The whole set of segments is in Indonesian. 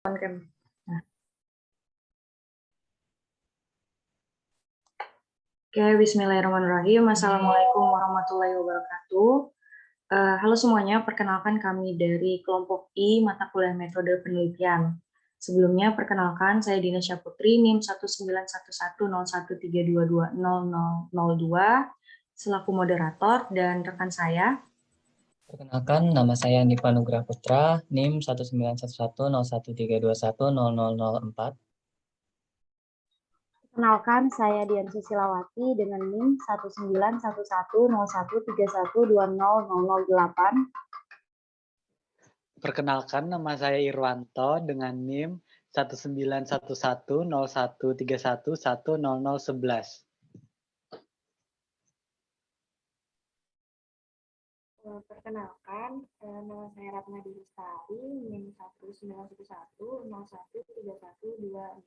Kan. Nah. Oke, bismillahirrahmanirrahim. Assalamualaikum warahmatullahi wabarakatuh. Halo semuanya, perkenalkan kami dari kelompok I mata kuliah metode penelitian. Sebelumnya, perkenalkan saya Dina Syaputri, NIM 1910132200002, selaku moderator, dan rekan saya. Perkenalkan, nama saya Nipa Nugraha Putra, NIM 1911013210004. Perkenalkan, saya Dian Susilawati dengan NIM 191110131200008. Perkenalkan, nama saya Irwanto dengan NIM 1911013110011. Perkenalkan, nama saya Ratna Dirustari, NIM 19110131200.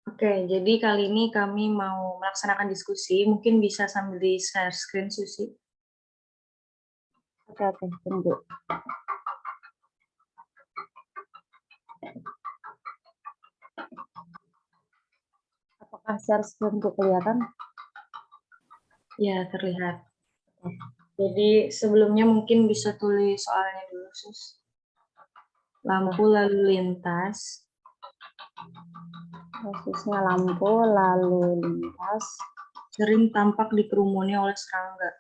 Oke, jadi kali ini kami mau melaksanakan diskusi. Mungkin bisa sambil di-share screen, Susi. Oke, tunggu. Apakah share screen itu kelihatan? Ya, terlihat. Jadi sebelumnya mungkin bisa tulis soalnya dulu, Sus. Lampu lalu lintas. Khususnya lampu lalu lintas Sering tampak dikerumuni oleh serangga.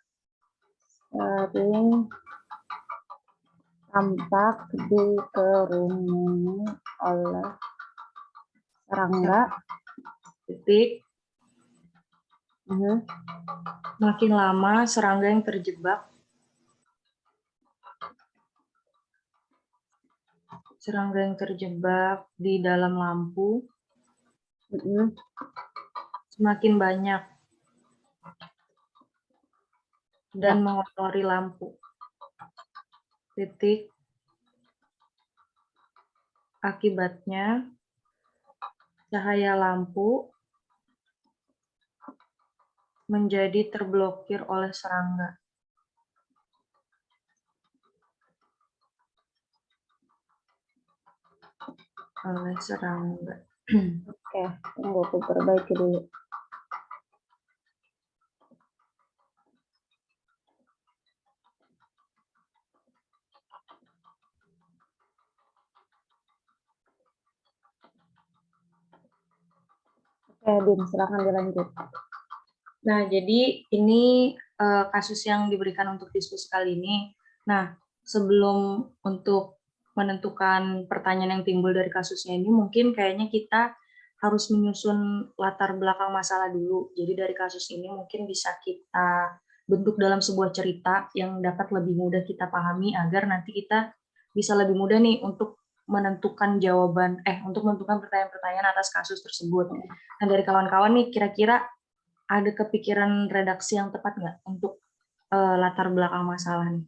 sering tampak dikerumuni oleh serangga. Titik. Makin lama serangga yang terjebak. Serangga yang terjebak di dalam lampu semakin banyak dan mengotori lampu. Titik. Akibatnya cahaya lampu menjadi terblokir oleh serangga. Oke, tunggu aku perbaiki dulu. Oke, Din, silakan dilanjut. Nah, jadi ini kasus yang diberikan untuk diskusi kali ini. Nah, sebelum untuk menentukan pertanyaan yang timbul dari kasusnya ini, mungkin kayaknya kita harus menyusun latar belakang masalah dulu. Jadi dari kasus ini mungkin bisa kita bentuk dalam sebuah cerita yang dapat lebih mudah kita pahami agar nanti kita bisa lebih mudah nih untuk menentukan untuk menentukan pertanyaan-pertanyaan atas kasus tersebut. Nah, dari kawan-kawan nih kira-kira ada kepikiran redaksi yang tepat nggak untuk latar belakang masalah nih?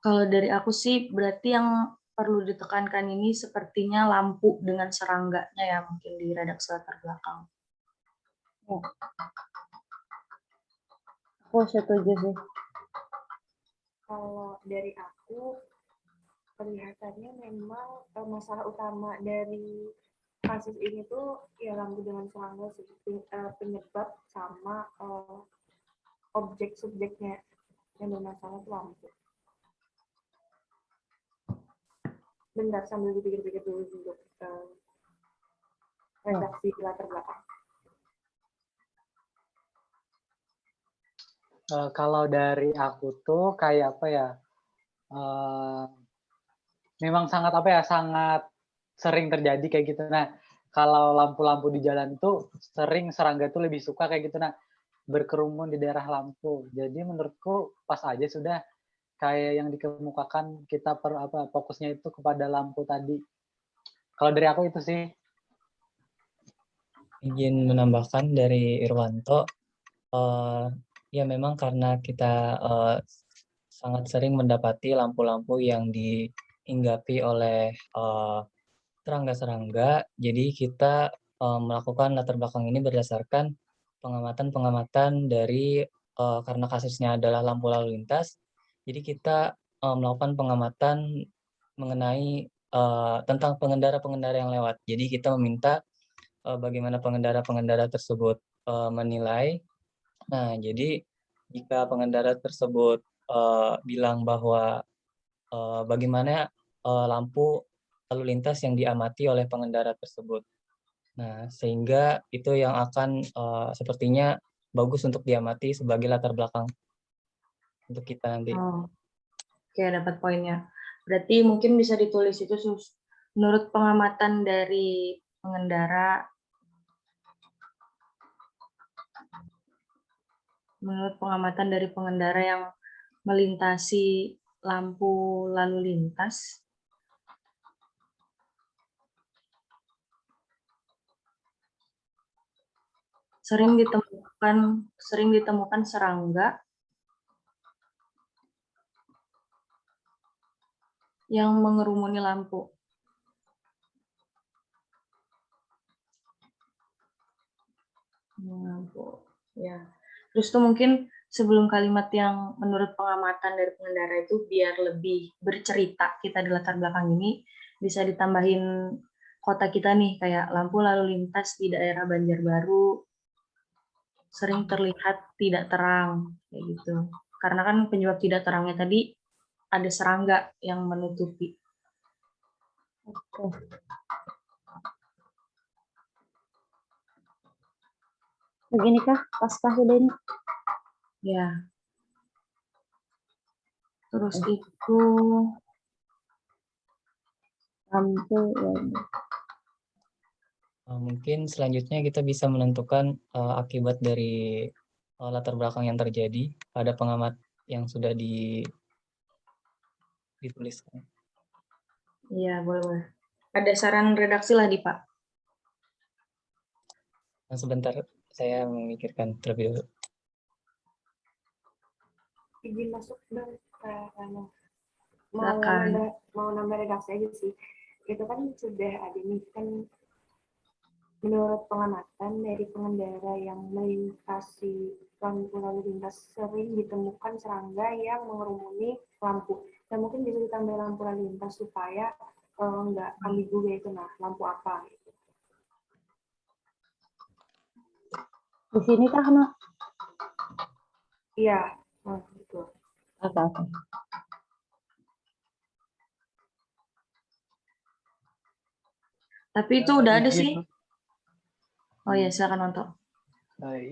Kalau dari aku sih berarti yang perlu ditekankan ini sepertinya lampu dengan serangganya ya mungkin di redaksi latar belakang. Ya. Aku setuju sih. Kalau dari aku, kelihatannya memang masalah utama dari kasus ini tuh ya lampu dengan serangga seperti penyebab sama objek subjeknya yang bermasalah itu lampu. Bentar, sambil dipikir-pikir dulu untuk redaksi latar belakang. Kalau dari aku tuh kayak apa ya? Memang sangat sangat sering terjadi kayak gitu. Nah, kalau lampu-lampu di jalan itu sering serangga tuh lebih suka kayak gitu. Nah, berkerumun di daerah lampu. Jadi menurutku pas aja sudah kayak yang dikemukakan kita fokusnya itu kepada lampu tadi. Kalau dari aku itu sih. Izin menambahkan dari Irwanto, ya memang karena kita sangat sering mendapati lampu-lampu yang dihinggapi oleh serangga-serangga, jadi kita melakukan latar belakang ini berdasarkan pengamatan-pengamatan dari karena kasusnya adalah lampu lalu lintas, jadi kita melakukan pengamatan mengenai tentang pengendara-pengendara yang lewat. Jadi kita meminta bagaimana pengendara-pengendara tersebut menilai. Nah, jadi jika pengendara tersebut bilang bahwa bagaimana lampu lalu lintas yang diamati oleh pengendara tersebut. Nah, sehingga itu yang akan sepertinya bagus untuk diamati sebagai latar belakang untuk kita nanti. Oh, oke, dapat poinnya. Berarti mungkin bisa ditulis itu menurut pengamatan dari pengendara, yang melintasi lampu lalu lintas, sering ditemukan serangga yang mengerumuni lampu. Ya. Terus tuh mungkin sebelum kalimat yang menurut pengamatan dari pengendara itu biar lebih bercerita kita di latar belakang ini, bisa ditambahin kota kita nih, kayak lampu lalu lintas di daerah Banjarbaru sering terlihat tidak terang, kayak gitu. Karena kan penyebab tidak terangnya tadi ada serangga yang menutupi. Oke. Begini kah? Pas sudah ini. Ya. Terus itu Lampu ya. Mungkin selanjutnya kita bisa menentukan akibat dari latar belakang yang terjadi pada pengamat yang sudah dituliskan. Iya, boleh. Ada saran redaksi lah, Di, Pak. Nah, sebentar, saya memikirkan terlebih dahulu. Izin masuk dong, Silakan. mau nambah redaksi aja sih. Itu kan sudah ada nih kan, menurut pengamatan dari pengendara yang melintasi lampu lalu lintas sering ditemukan serangga yang mengerumuni lampu. Dan mungkin bisa ditambah lampu lalu lintas supaya nggak ambigu gitu, nah lampu apa gitu. Di sini kah, Nak? Iya, gitu. Oke. Tapi itu udah ada Izin. sih. Oh ya, silakan nonton.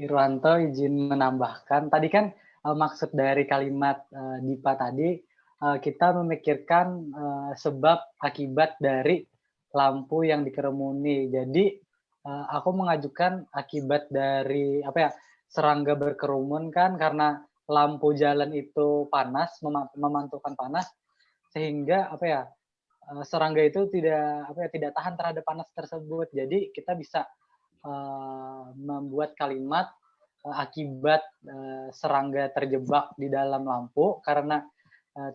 Irwanto izin menambahkan, tadi kan maksud dari kalimat Dipa tadi, kita memikirkan sebab akibat dari lampu yang dikerumuni. Jadi aku mengajukan akibat dari serangga berkerumun kan karena lampu jalan itu panas, memantulkan panas, sehingga serangga itu tidak tahan terhadap panas tersebut. Jadi kita bisa membuat kalimat akibat serangga terjebak di dalam lampu karena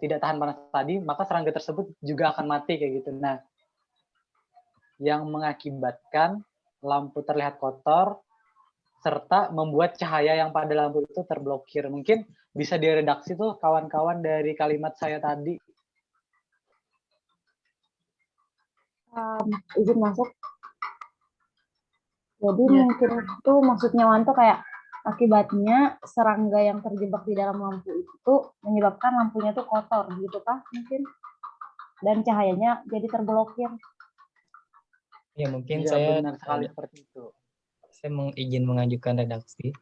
tidak tahan panas tadi, maka serangga tersebut juga akan mati kayak gitu. Nah, yang mengakibatkan lampu terlihat kotor serta membuat cahaya yang pada lampu itu terblokir. Mungkin bisa diredaksi tuh kawan-kawan dari kalimat saya tadi. Izin masuk. Jadi mungkin itu maksudnya Wanto kayak akibatnya serangga yang terjebak di dalam lampu itu menyebabkan lampunya tuh kotor gitu kah mungkin, dan cahayanya jadi terblokir. Ya, mungkin Ya, saya benar sekali seperti itu. Saya izin mengajukan redaksi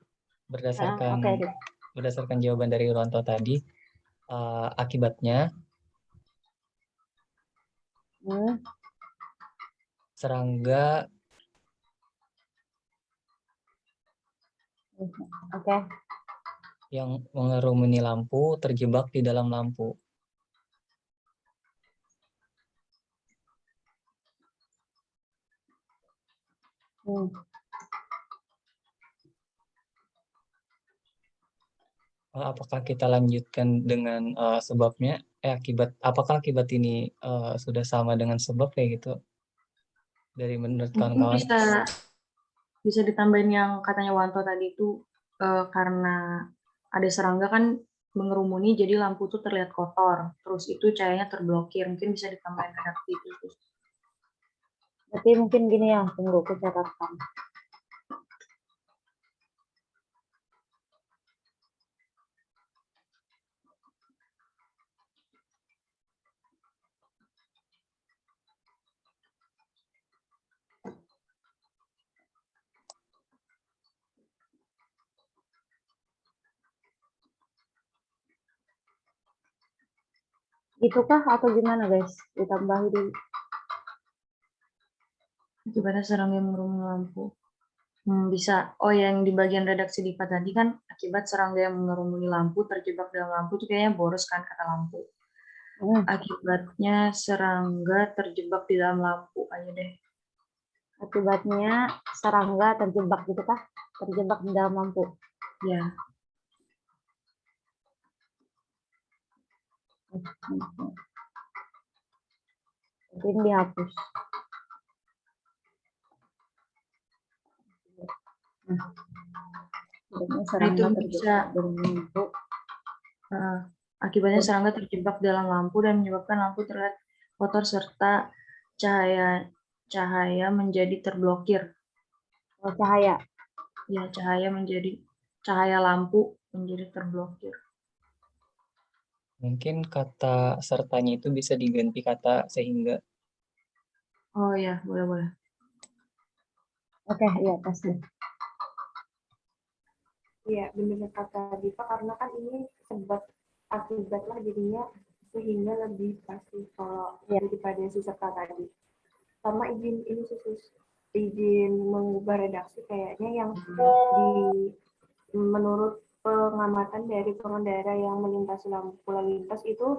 berdasarkan jawaban dari Irwanto tadi. Akibatnya serangga yang mengerumuni lampu terjebak di dalam lampu. Apakah kita lanjutkan dengan sebabnya? Apakah akibat ini sudah sama dengan sebab kayak gitu? Dari menurut kawan-kawan? bisa ditambahin yang katanya Wanto tadi itu karena ada serangga kan mengerumuni jadi lampu tuh terlihat kotor. Terus itu cahayanya terblokir. Mungkin bisa ditambahin redaksi itu. Berarti mungkin gini ya, tunggu aku catatkan. Gitukah atau gimana guys? Ditambahi dulu. Akibatnya serangga mengerumuni lampu. Bisa. Oh, yang di bagian redaksi Diva tadi kan akibat serangga yang mengerumuni lampu terjebak dalam lampu itu kayaknya boros kan kata lampu. Akibatnya serangga terjebak di dalam lampu aja deh. Akibatnya serangga terjebak gitu kah? Terjebak di dalam lampu. Ya. Mungkin dihapus. Akibatnya serangga itu terjebak bisa. dalam lampu. Akibatnya serangga terjebak dalam lampu dan menyebabkan lampu terlihat kotor serta cahaya menjadi terblokir. Oh, cahaya. Ya, cahaya lampu menjadi terblokir. Mungkin kata sertanya itu bisa diganti kata sehingga. Oh ya, boleh. Oke, iya tes deh. Iya, benar kata Diva, karena kan ini sebab akibat lah jadinya, sehingga lebih pasti kalau daripada si serta tadi. Sama izin mengubah redaksi kayaknya yang menurut pengamatan dari pengendara yang melintasi lampu lalu lintas itu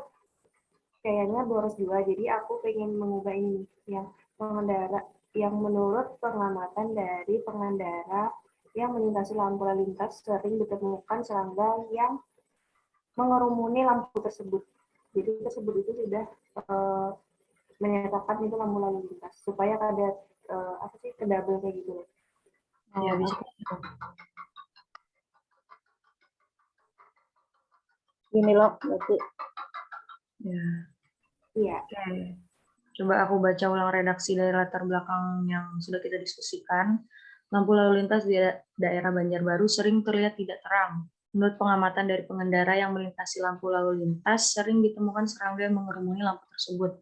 kayaknya boros juga. Jadi aku pengen mengubah ini yang pengendara yang menurut pengamatan dari pengendara yang melintasi lampu lalu lintas sering ditemukan serangga yang mengerumuni lampu tersebut. Jadi tersebut itu sudah menyatakan itu lampu lalu lintas supaya ada kedouble kayak gitu. Ya, bisa. Gini loh, berarti. Ya. Iya. Oke. Coba aku baca ulang redaksi dari latar belakang yang sudah kita diskusikan. Lampu lalu lintas di daerah Banjarbaru sering terlihat tidak terang. Menurut pengamatan dari pengendara yang melintasi lampu lalu lintas, sering ditemukan serangga yang mengerumuni lampu tersebut.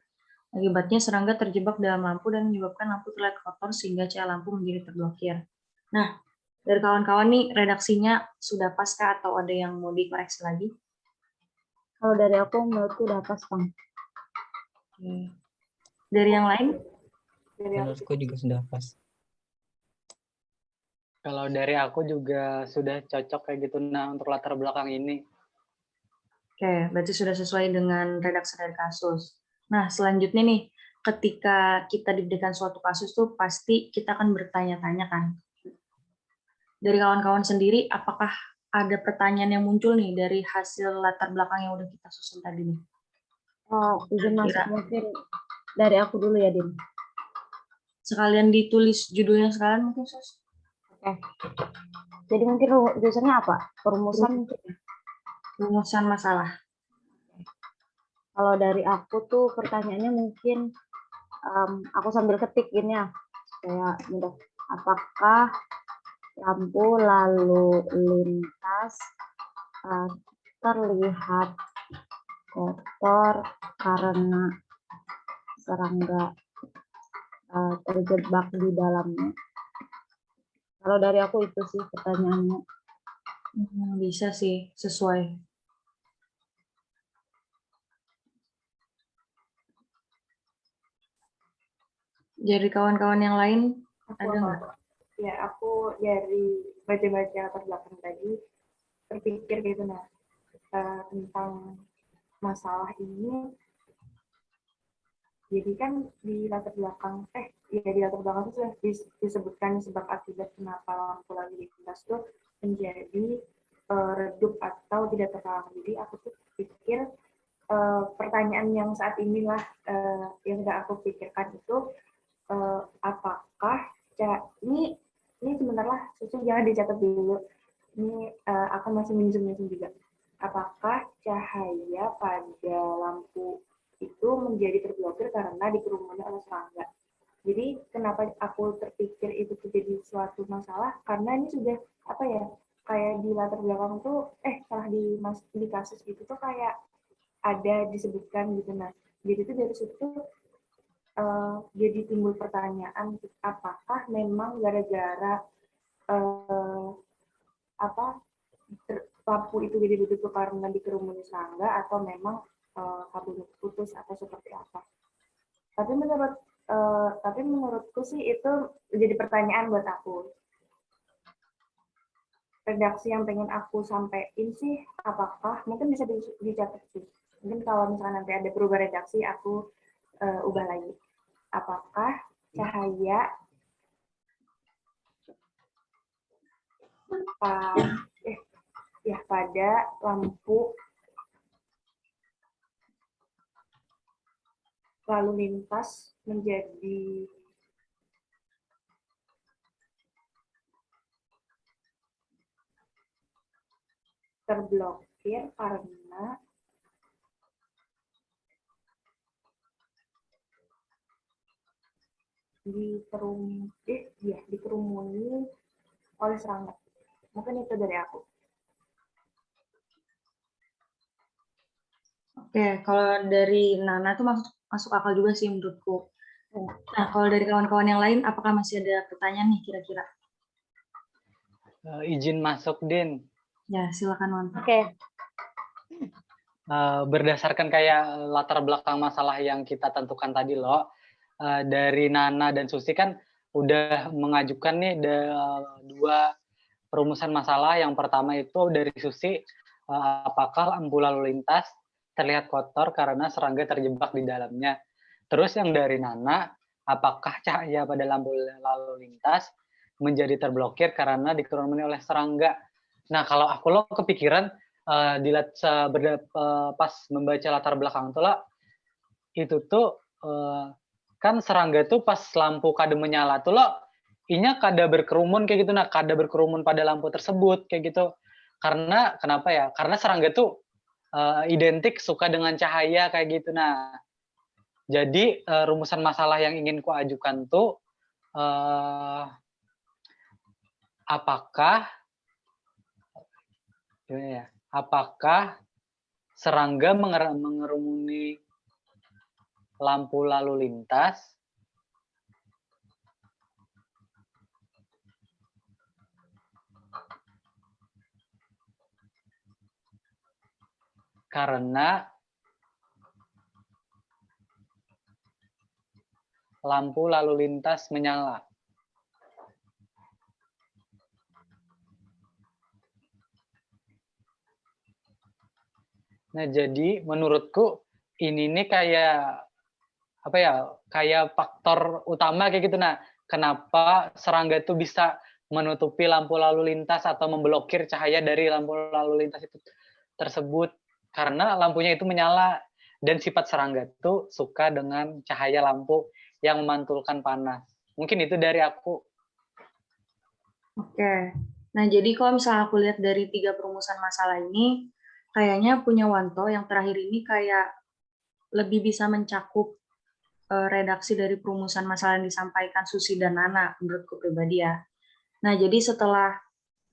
Akibatnya serangga terjebak dalam lampu dan menyebabkan lampu terlihat kotor sehingga cahaya lampu menjadi terblokir. Nah, dari kawan-kawan nih redaksinya sudah pas kah atau ada yang mau dikoreksi lagi? Kalau dari aku menurutku udah pas, Bang. Dari yang lain? Menurutku juga sudah pas. Kalau dari aku juga sudah cocok kayak gitu nah untuk latar belakang ini. Oke, berarti sudah sesuai dengan redaksi dari kasus. Nah, selanjutnya nih, ketika kita diberikan suatu kasus tuh pasti kita akan bertanya-tanya kan. Dari kawan-kawan sendiri, apakah ada pertanyaan yang muncul nih dari hasil latar belakang yang udah kita susun tadi nih? Oh, izin masuk mungkin dari aku dulu ya, Din. Sekalian ditulis judulnya sekalian mungkin, Sus. Oke. Jadi mungkin jurusannya apa? Perumusan mungkin ya? Rumusan masalah. Kalau dari aku tuh pertanyaannya mungkin aku sambil ketik gini ya, supaya mudah. Apakah lampu lalu lintas terlihat kotor karena serangga terjebak di dalamnya? Kalau dari aku itu sih pertanyaannya. Bisa sih, sesuai. Dari kawan-kawan yang lain, ada nggak? Ya, aku dari baca-baca latar belakang tadi terpikir gitu tentang masalah ini. Jadi kan di latar belakang di latar belakang itu sudah disebutkan sebab akibat kenapa lampu lalu lintas itu menjadi redup atau tidak terang. Jadi aku tuh pikir pertanyaan yang saat inilah yang sudah aku pikirkan itu apakah ini ini sebentar lah, Susi jangan dicatat dulu. Ini aku masih minjem juga. Apakah cahaya pada lampu itu menjadi terblokir karena dikerumuni oleh serangga? Jadi kenapa aku terpikir itu menjadi suatu masalah? Karena ini sudah apa ya? Kayak di latar belakang tuh, di kasus itu tuh kayak ada disebutkan gitu. Nah, jadi itu dari situ jadi timbul pertanyaan, apakah memang gara-gara lampu itu jadi ditutup karena dikerumuni serangga atau memang kabelnya putus atau seperti apa? Tapi menurutku sih itu jadi pertanyaan buat aku. Redaksi yang pengen aku sampaikan sih, apakah mungkin bisa dicatat sih. Mungkin kalau misalnya nanti ada perubahan redaksi, aku ubah lagi. Apakah cahaya pada lampu lalu lintas menjadi terblokir karena dikerumuni oleh serangga. Mungkin itu dari aku. Oke, kalau dari Nana tuh masuk akal juga sih menurutku. Nah, kalau dari kawan-kawan yang lain, apakah masih ada pertanyaan nih kira-kira? Izin masuk, Din. Ya, silakan Wan. Oke. Berdasarkan kayak latar belakang masalah yang kita tentukan tadi loh, dari Nana dan Susi kan udah mengajukan nih dua perumusan masalah. Yang pertama itu dari Susi, apakah lampu lalu lintas terlihat kotor karena serangga terjebak di dalamnya. Terus yang dari Nana, apakah cahaya pada lampu lalu lintas menjadi terblokir karena dikerumuni oleh serangga. Nah, kalau aku lo kepikiran pas membaca latar belakang tuh lah, itu tuh kan serangga tuh pas lampu kade menyala tuh lo, inya kada berkerumun kayak gitu, nah kada berkerumun pada lampu tersebut kayak gitu. Karena kenapa ya? Karena serangga tuh identik suka dengan cahaya kayak gitu. Nah, jadi rumusan masalah yang ingin ku ajukan tuh apakah serangga mengerumuni lampu lalu lintas karena lampu lalu lintas menyala. Nah, jadi menurutku ini nih kayak apa ya? Kayak faktor utama kayak gitu. Nah, kenapa serangga itu bisa menutupi lampu lalu lintas atau memblokir cahaya dari lampu lalu lintas itu tersebut? Karena lampunya itu menyala dan sifat serangga itu suka dengan cahaya lampu yang memantulkan panas. Mungkin itu dari aku. Oke. Nah, jadi kalau misalnya aku lihat dari 3 perumusan masalah ini, kayaknya punya Wanto yang terakhir ini kayak lebih bisa mencakup redaksi dari perumusan masalah yang disampaikan Susi dan Nana, menurutku pribadi ya. Nah, jadi setelah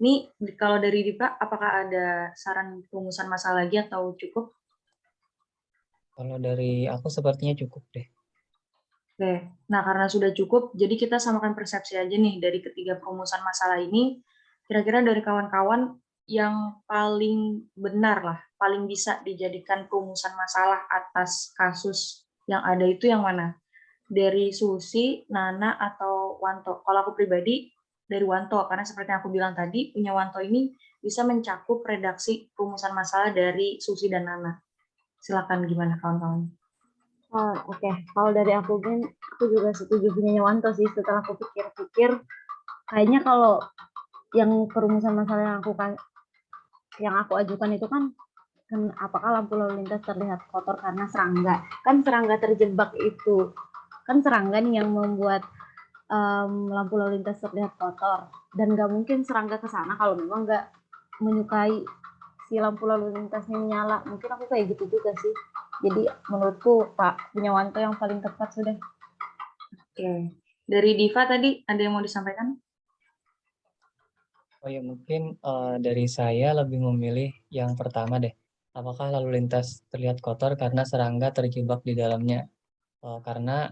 ini, kalau dari Dipa, apakah ada saran perumusan masalah lagi atau cukup? Kalau dari aku sepertinya cukup deh. Oke, nah karena sudah cukup, jadi kita samakan persepsi aja nih dari ketiga perumusan masalah ini, kira-kira dari kawan-kawan yang paling benar lah, paling bisa dijadikan perumusan masalah atas kasus yang ada itu yang mana? Dari Susi, Nana, atau Wanto? Kalau aku pribadi, dari Wanto, karena seperti yang aku bilang tadi, punya Wanto ini bisa mencakup redaksi perumusan masalah dari Susi dan Nana. Silakan gimana kawan-kawan? Oke. Kalau dari aku juga setuju punya Wanto sih. Setelah aku pikir-pikir, kayaknya kalau yang perumusan masalah yang aku ajukan itu kan apakah lampu lalu lintas terlihat kotor karena serangga? Kan serangga terjebak itu, kan serangga nih yang membuat lampu lalu lintas terlihat kotor, dan nggak mungkin serangga ke sana kalau memang nggak menyukai si lampu lalu lintasnya menyala. Mungkin aku kayak gitu juga sih. Jadi menurutku Pak Punyawanto yang paling tepat sudah. Oke. Dari Diva tadi ada yang mau disampaikan? Oh ya, mungkin dari saya lebih memilih yang pertama deh. Apakah lalu lintas terlihat kotor karena serangga terjebak di dalamnya? Karena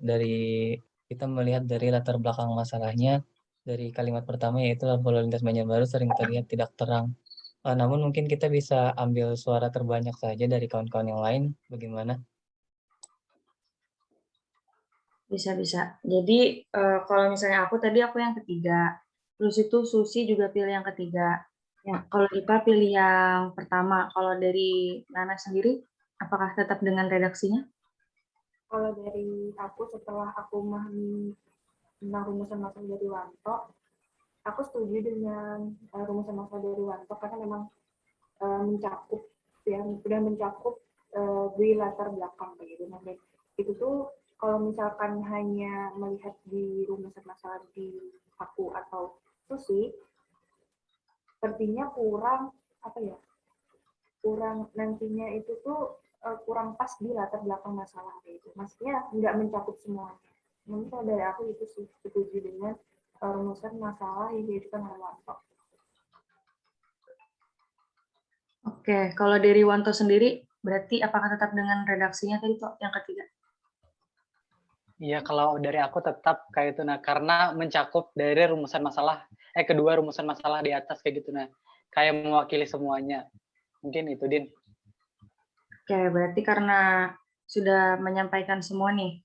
dari kita melihat dari latar belakang masalahnya, dari kalimat pertama yaitu lampu lalu lintas Banjarbaru sering terlihat tidak terang. Namun mungkin kita bisa ambil suara terbanyak saja dari kawan-kawan yang lain. Bagaimana? Bisa. Jadi kalau misalnya aku yang ketiga, terus itu Susi juga pilih yang ketiga. Ya. Kalau Diva pilih yang pertama. Kalau dari Nana sendiri, apakah tetap dengan redaksinya? Kalau dari aku setelah aku memahami tentang rumusan masalah dari Wanto, aku setuju dengan rumusan masalah dari Wanto karena memang mencakup sudah mencakup di latar belakang begitu. Nah, itu tuh kalau misalkan hanya melihat di rumusan masalah di aku atau Susi, sepertinya kurang kurang nantinya itu tuh kurang pas di latar belakang masalah itu. Maksudnya nggak mencakup semuanya. Mungkin kalau dari aku itu sih setuju dengan rumusan masalah yang diajukan oleh Wanto. Oke, kalau dari Wanto sendiri, berarti apakah tetap dengan redaksinya tadi toh yang ketiga? Iya, kalau dari aku tetap kayak itu, nah, karena mencakup dari kedua rumusan masalah di atas kayak gitu, nah, kayak mewakili semuanya. Mungkin itu, Din. Oke, berarti karena sudah menyampaikan semua nih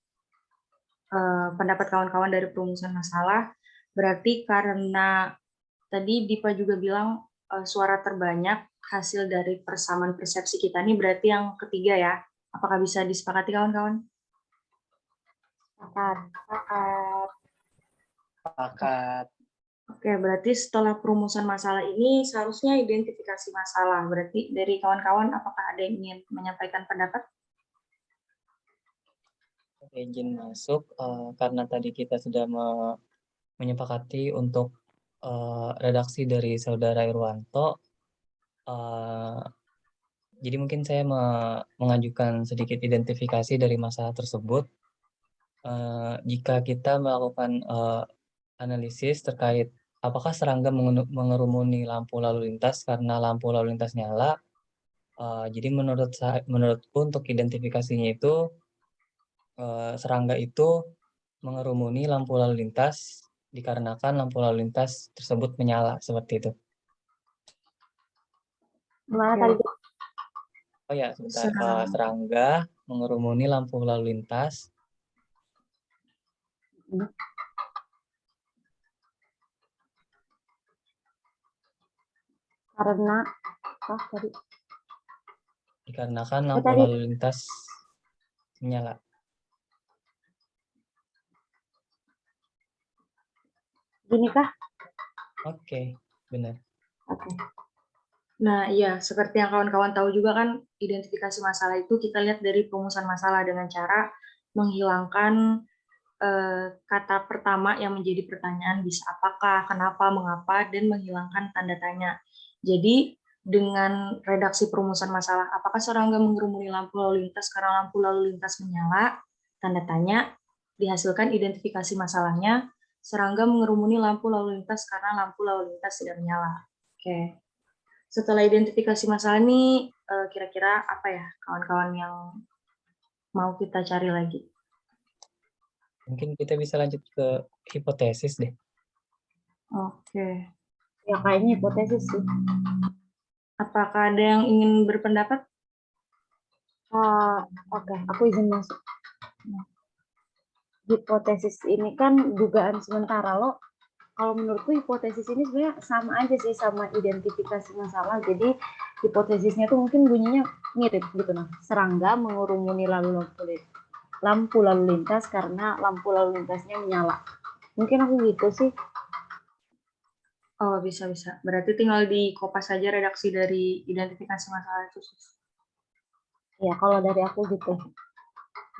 pendapat kawan-kawan dari perumusan masalah, berarti karena tadi Dipa juga bilang suara terbanyak hasil dari persamaan persepsi kita ini berarti yang ketiga ya. Apakah bisa disepakati kawan-kawan? Sepakat. Oke, berarti setelah perumusan masalah ini seharusnya identifikasi masalah. Berarti dari kawan-kawan apakah ada yang ingin menyampaikan pendapat? Izin masuk karena tadi kita sudah menyepakati untuk redaksi dari Saudara Irwanto. Jadi mungkin saya mengajukan sedikit identifikasi dari masalah tersebut. Jika kita melakukan analisis terkait apakah serangga mengerumuni lampu lalu lintas karena lampu lalu lintas nyala, jadi menurutku untuk identifikasinya itu serangga itu mengerumuni lampu lalu lintas dikarenakan lampu lalu lintas tersebut menyala seperti itu. Gimana tadi? Oh ya, sebentar. Serangga mengerumuni lampu lalu lintas Karena tadi dikarenakan lampu tadi. lalu lintas menyala. Gini kah? Oke, benar. Oke. Nah, iya, seperti yang kawan-kawan tahu juga kan, identifikasi masalah itu kita lihat dari perumusan masalah dengan cara menghilangkan kata pertama yang menjadi pertanyaan, bisa apakah, kenapa, mengapa, dan menghilangkan tanda tanya. Jadi, dengan redaksi perumusan masalah, apakah serangga mengerumuni lampu lalu lintas karena lampu lalu lintas menyala, tanda tanya, dihasilkan identifikasi masalahnya, serangga mengerumuni lampu lalu lintas karena lampu lalu lintas tidak menyala. Oke. Setelah identifikasi masalah ini, kira-kira apa ya kawan-kawan yang mau kita cari lagi? Mungkin kita bisa lanjut ke hipotesis deh. Oke. Ya kayaknya hipotesis sih. Apakah ada yang ingin berpendapat? Oke, aku izin masuk. Hipotesis ini kan dugaan sementara loh. Kalau menurutku hipotesis ini sebenarnya sama aja sih sama identifikasi masalah. Jadi hipotesisnya tuh mungkin bunyinya mirip gitu nah. Serangga mengerumuni lampu lalu lintas karena lampu lalu lintasnya menyala. Mungkin aku gitu sih. Oh, bisa. Berarti tinggal dikopas saja redaksi dari identifikasi masalah itu. Ya, kalau dari aku gitu.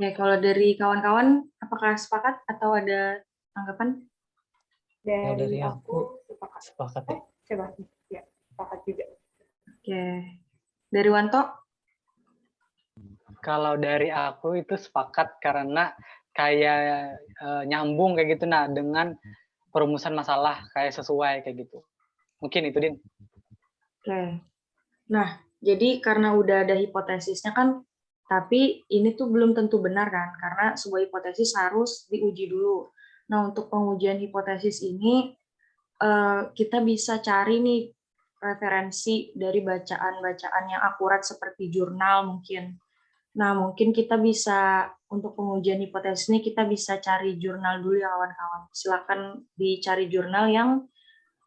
Ya, kalau dari kawan-kawan, apakah sepakat atau ada Anggapan? Kalau Dari dari aku aku sepakat. sepakat ya. Coba, ya, sepakat juga. Oke. Dari Wanto? Kalau dari aku itu sepakat karena kayak nyambung kayak gitu nah dengan perumusan masalah kayak sesuai kayak gitu. Mungkin itu Din. Oke. Nah, jadi karena udah ada hipotesisnya kan, tapi ini tuh belum tentu benar kan, karena sebuah hipotesis harus diuji dulu. Nah, untuk pengujian hipotesis ini, kita bisa cari nih referensi dari bacaan-bacaan yang akurat seperti jurnal mungkin. Nah, mungkin kita bisa, untuk pengujian hipotesis ini, kita bisa cari jurnal dulu ya kawan-kawan. Silakan dicari jurnal yang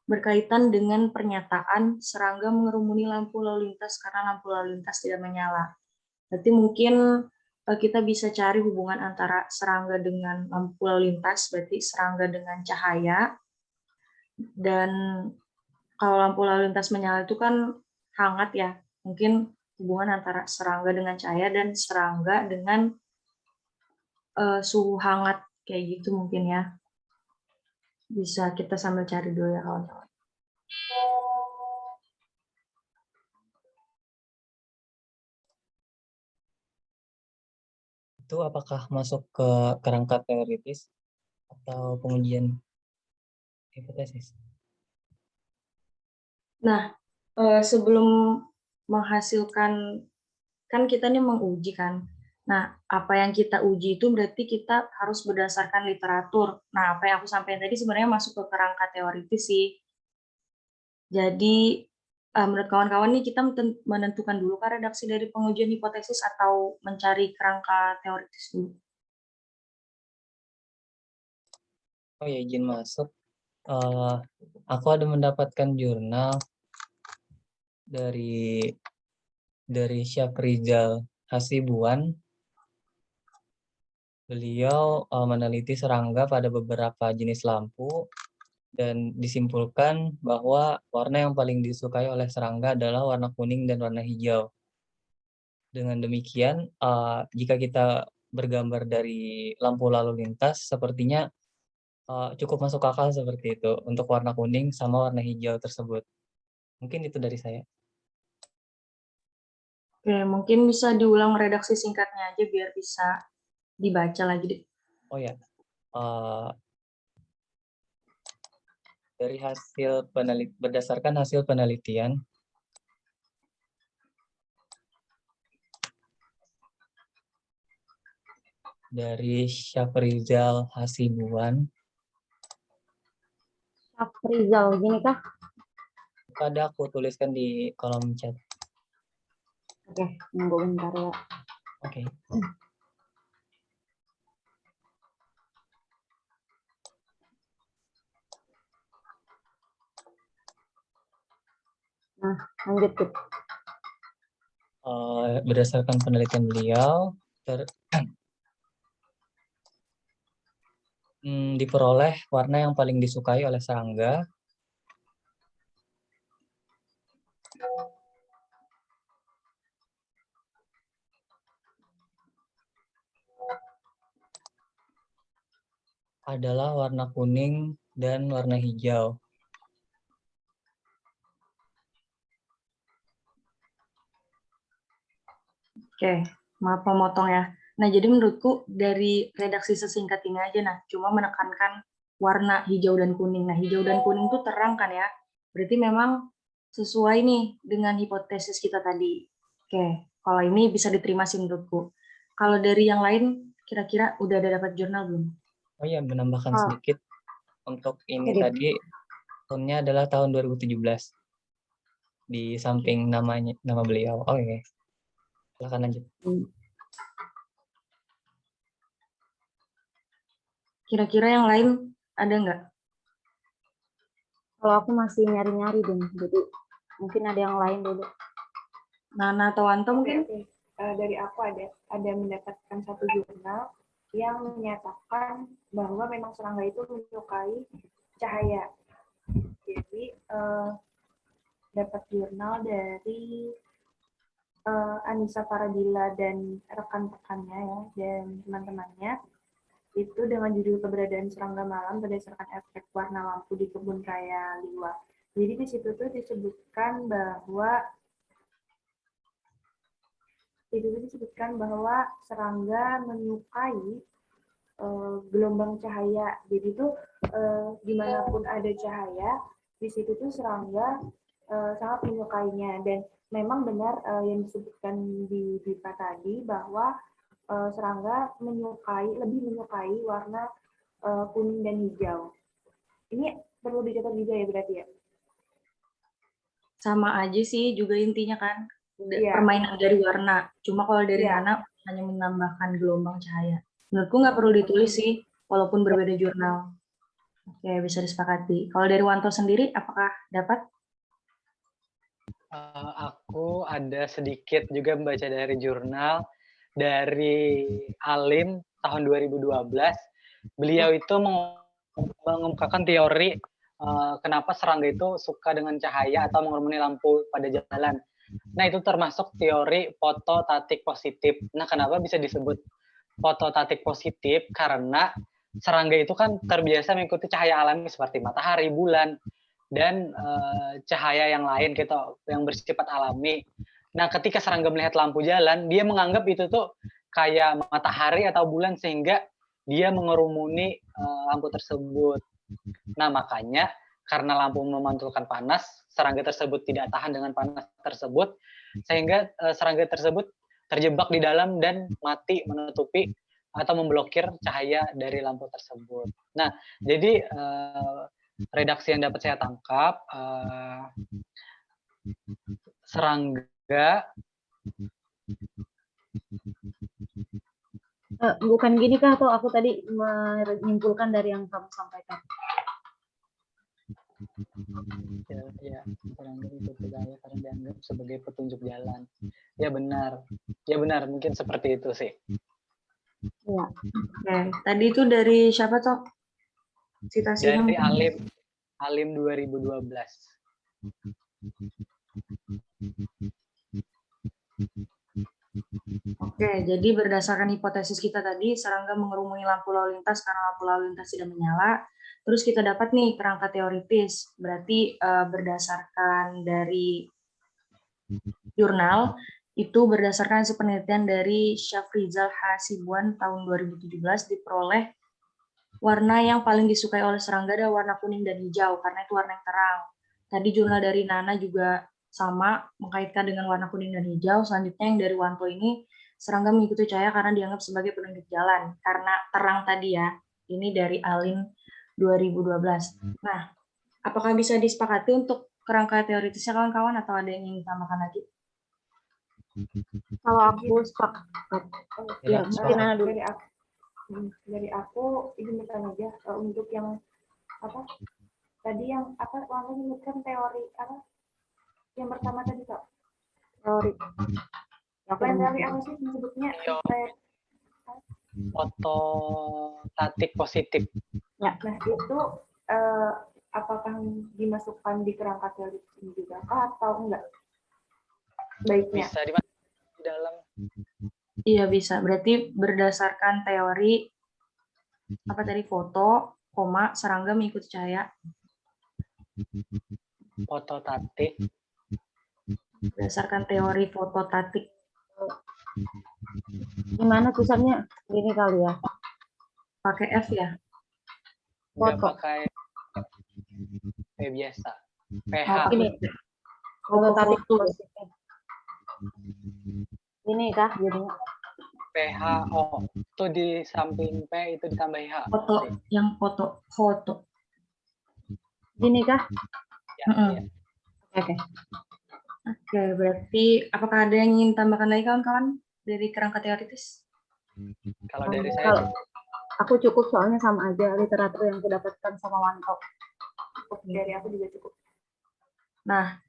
berkaitan dengan pernyataan serangga mengerumuni lampu lalu lintas karena lampu lalu lintas tidak menyala. Berarti mungkin kita bisa cari hubungan antara serangga dengan lampu lalu lintas, berarti serangga dengan cahaya. Dan kalau lampu lalu lintas menyala itu kan hangat ya, mungkin hubungan antara serangga dengan cahaya dan serangga dengan suhu hangat kayak gitu mungkin ya. Bisa kita sambil cari dulu ya kawan-kawan. Itu apakah masuk ke kerangka teoritis atau pengujian hipotesis? Nah, sebelum menghasilkan, kan kita ini menguji kan. Nah, apa yang kita uji itu berarti kita harus berdasarkan literatur. Nah, apa yang aku sampaikan tadi sebenarnya masuk ke kerangka teoritis sih. Jadi, menurut kawan-kawan nih kita menentukan dulu kan redaksi dari pengujian hipotesis atau mencari kerangka teoritis dulu? Oh ya, izin masuk. Aku ada mendapatkan jurnal dari Syafrizal Hasibuan. Beliau meneliti serangga pada beberapa jenis lampu dan disimpulkan bahwa warna yang paling disukai oleh serangga adalah warna kuning dan warna hijau. Dengan demikian, jika kita bergambar dari lampu lalu lintas, sepertinya cukup masuk akal seperti itu untuk warna kuning sama warna hijau tersebut. Mungkin itu dari saya. Oke, mungkin bisa diulang redaksi singkatnya aja biar bisa dibaca lagi deh. Oh ya, dari berdasarkan hasil penelitian, dari Syafrizal Hasibuan, Afrizal, gini kah? ada aku tuliskan di kolom chat. Oke, nunggu bentar ya. Oke. Nah, lanjut Kit. Berdasarkan penelitian beliau, diperoleh warna yang paling disukai oleh serangga adalah warna kuning dan warna hijau. Oke, maaf memotong ya. Nah, jadi menurutku dari redaksi sesingkat ini aja, nah, cuma menekankan warna hijau dan kuning. Nah, hijau dan kuning itu terang kan ya, berarti memang sesuai nih dengan hipotesis kita tadi. Oke, kalau ini bisa diterima sih menurutku. Kalau dari yang lain, kira-kira udah ada dapat jurnal belum? Oh ya, menambahkan sedikit untuk ini Sedikit. tadi, tahunnya adalah tahun 2017. Di samping nama beliau. Oke. Silakan lanjut. Kira-kira yang lain ada nggak? Kalau aku masih nyari-nyari deh, jadi mungkin ada yang lain dulu. Nana atau Wanto mungkin? Oke. Dari aku ada mendapatkan satu jurnal yang menyatakan bahwa memang serangga itu menyukai cahaya. Jadi dapat jurnal dari Anissa Paradila dan rekan-rekannya ya dan teman-temannya. itu dengan judul keberadaan serangga malam berdasarkan efek warna lampu di kebun raya Liwa. Jadi di situ tuh disebutkan bahwa serangga menyukai gelombang cahaya. Jadi tuh dimanapun ada cahaya, di situ tuh serangga sangat menyukainya. Dan memang benar yang disebutkan di Dipa tadi bahwa serangga lebih menyukai warna kuning dan hijau. Ini perlu dicatat juga ya berarti ya? Sama aja sih juga intinya kan. Iya. Permainan dari warna. Cuma kalau dari Iya. Nana hanya menambahkan gelombang cahaya. Menurutku nggak perlu ditulis sih, walaupun berbeda jurnal. Oke, bisa disepakati. Kalau dari Wanto sendiri, apakah dapat? Aku ada sedikit juga membaca dari jurnal dari Alim tahun 2012. Beliau itu mengemukakan teori kenapa serangga itu suka dengan cahaya atau mengerumuni lampu pada jalan. Nah, itu termasuk teori fototatik positif. Nah, kenapa bisa disebut fototatik positif? Karena serangga itu kan terbiasa mengikuti cahaya alami seperti matahari, bulan, dan cahaya yang lain gitu, yang bersifat alami. Nah, ketika serangga melihat lampu jalan, dia menganggap itu tuh kayak matahari atau bulan, sehingga dia mengerumuni lampu tersebut. Nah, makanya karena lampu memantulkan panas, serangga tersebut tidak tahan dengan panas tersebut, sehingga serangga tersebut terjebak di dalam dan mati menutupi atau memblokir cahaya dari lampu tersebut. Nah, jadi redaksi yang dapat saya tangkap, serangga bukan gini kah, atau aku tadi menyimpulkan dari yang kamu sampaikan? ya serangga mengikuti cahaya karena dianggap sebagai petunjuk jalan. Ya benar, mungkin seperti itu sih. Iya. Oke, tadi itu dari siapa toh? Citasinya Dari mungkin? Alim 2012. Oke, jadi berdasarkan hipotesis kita tadi, serangga mengerumuni lampu lalu lintas karena lampu lalu lintas tidak menyala. Terus kita dapat nih kerangka teoritis, berarti berdasarkan dari jurnal, itu berdasarkan hasil penelitian dari Syafrizal Hasibuan tahun 2017 diperoleh warna yang paling disukai oleh serangga adalah warna kuning dan hijau, karena itu warna yang terang. Tadi jurnal dari Nana juga sama, mengkaitkan dengan warna kuning dan hijau. Selanjutnya yang dari Wanto ini, serangga mengikuti cahaya karena dianggap sebagai penunjuk jalan. Karena terang tadi ya, ini dari Alin 2012. Nah, apakah bisa disepakati untuk kerangka teoritisnya kawan-kawan, atau ada yang ingin ditambahkan lagi? Kalau aku sepakat. Ya, mungkin Nana dulu. Dari aku ini misalnya aja untuk yang apa tadi yang apa Wanto menyebutkan teori apa yang pertama tadi kok Teori. teori apa sih disebutnya Fototatik positif. Nah itu apakah dimasukkan di kerangka teori ini juga atau enggak baiknya? Bisa dimasukkan di dalam. Iya bisa, berarti berdasarkan teori apa tadi, foto, koma, serangga mengikuti cahaya. Fototatik. Berdasarkan teori fototatik. Gimana tulisannya? Gini kali ya. Pakai F ya? Nggak Foto. pakai biasa. PH. Oh, Ini. Fototatik foto. positif. Ini kah jadinya? PHO itu di samping P itu ditambah H. Foto, yang foto. Gini kah? Ya, ya. Oke. Oke, berarti apakah ada yang ingin tambahkan lagi kawan-kawan dari kerangka teoritis? Kalau dari saya aku cukup, soalnya sama aja literatur yang kudapatkan sama Wanto. Dari aku juga cukup. Nah,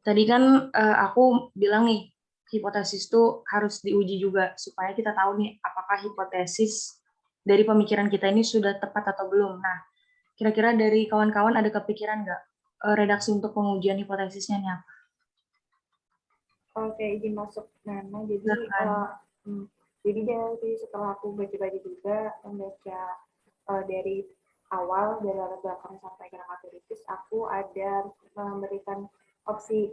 tadi kan aku bilang nih, hipotesis itu harus diuji juga supaya kita tahu nih apakah hipotesis dari pemikiran kita ini sudah tepat atau belum. Nah, kira-kira dari kawan-kawan ada kepikiran nggak redaksi untuk pengujian hipotesisnya nih apa? Oke, izin masuk Nana. Jadi Jadi dari setelah aku baca-baca juga, membaca dari awal, dari latar belakang sampai kerangka teoritis, aku ada memberikan opsi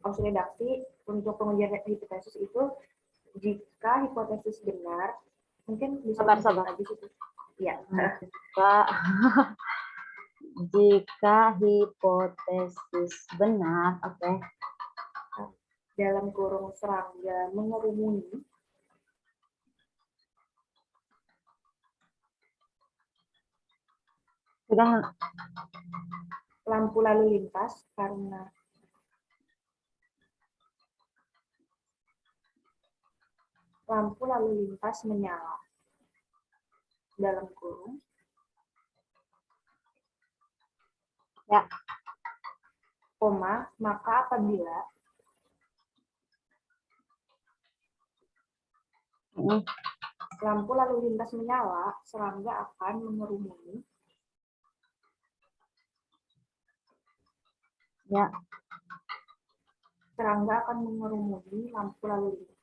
redaksi untuk pengujian hipotesis itu. Jika hipotesis benar, mungkin bisa Sabar. lagi situ. Ya. Jika hipotesis benar, oke. Dalam kurung serangga mengerumuni Sudah. lampu lalu lintas karena lampu lalu lintas menyala dalam kurung. Ya. Koma, maka apabila lampu lalu lintas menyala, serangga akan mengerumuni. Ya. Serangga akan mengerumuni lampu lalu lintas.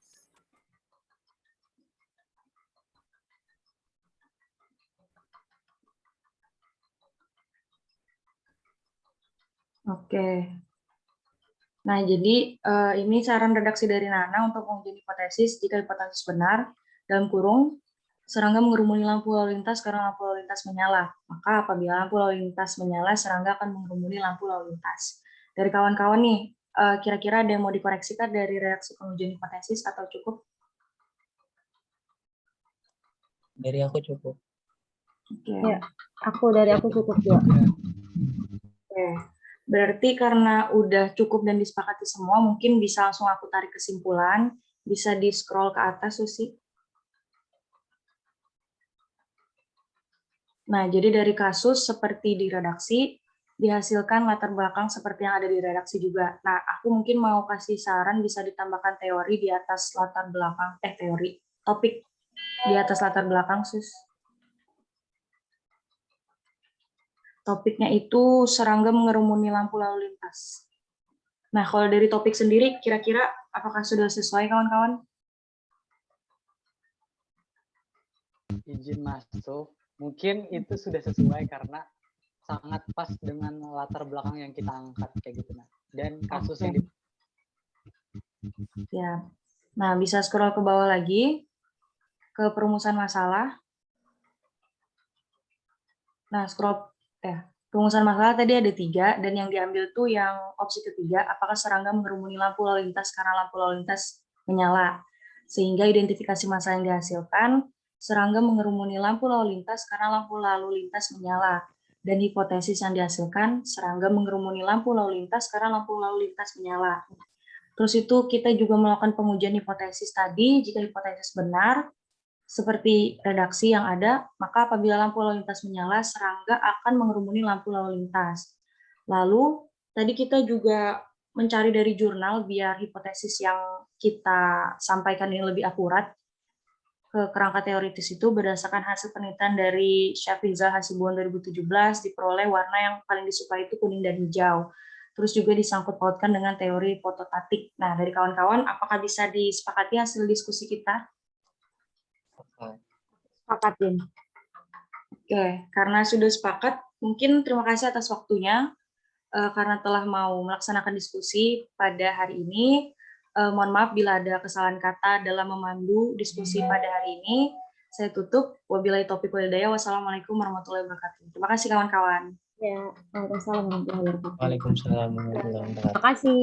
Oke. Nah, jadi ini saran redaksi dari Nana untuk menguji hipotesis. Jika hipotesis benar, dalam kurung, serangga mengerumuni lampu lalu lintas karena lampu lalu lintas menyala. Maka apabila lampu lalu lintas menyala, serangga akan mengerumuni lampu lalu lintas. Dari kawan-kawan nih, kira-kira ada yang mau dikoreksikan dari redaksi pengujian hipotesis atau cukup? Dari aku cukup. Oke. Ya, dari aku cukup ya. Oke. Berarti karena udah cukup dan disepakati semua, mungkin bisa langsung aku tarik kesimpulan. Bisa di-scroll ke atas, Susi. Nah, jadi dari kasus seperti di redaksi, dihasilkan latar belakang seperti yang ada di redaksi juga. Nah, aku mungkin mau kasih saran bisa ditambahkan teori di atas latar belakang, topik di atas latar belakang, Sus. Topiknya itu serangga mengerumuni lampu lalu lintas. Nah, kalau dari topik sendiri, kira-kira apakah sudah sesuai, kawan-kawan? Izin masuk. Mungkin itu sudah sesuai karena sangat pas dengan latar belakang yang kita angkat kayak gitu. Nah, dan kasus yang Ya. Nah, bisa scroll ke bawah lagi ke perumusan masalah. Nah, perumusan masalah tadi ada 3, dan yang diambil tuh yang opsi ketiga, apakah serangga mengerumuni lampu lalu lintas karena lampu lalu lintas menyala. Sehingga identifikasi masalah yang dihasilkan, serangga mengerumuni lampu lalu lintas karena lampu lalu lintas menyala. Dan hipotesis yang dihasilkan, serangga mengerumuni lampu lalu lintas karena lampu lalu lintas menyala. Terus itu kita juga melakukan pengujian hipotesis tadi, jika hipotesis benar, seperti redaksi yang ada, maka apabila lampu lalu lintas menyala, serangga akan mengerumuni lampu lalu lintas. Lalu, tadi kita juga mencari dari jurnal biar hipotesis yang kita sampaikan ini lebih akurat. Ke kerangka teoritis itu berdasarkan hasil penelitian dari Syafizal Hasibuan 2017, diperoleh warna yang paling disukai itu kuning dan hijau. Terus juga disangkut pautkan dengan teori fotostatik. Nah, dari kawan-kawan, apakah bisa disepakati hasil diskusi kita? Sepakatin. Oke, karena sudah sepakat, mungkin terima kasih atas waktunya karena telah mau melaksanakan diskusi pada hari ini. Mohon maaf bila ada kesalahan kata dalam memandu diskusi pada hari ini. Saya tutup. Wabillahi taufiq wal hidayah. Wassalamualaikum warahmatullahi wabarakatuh. Terima kasih kawan-kawan. Ya, waalaikumsalam warahmatullahi wabarakatuh. Waalaikumsalam warahmatullahi wabarakatuh. Terima kasih.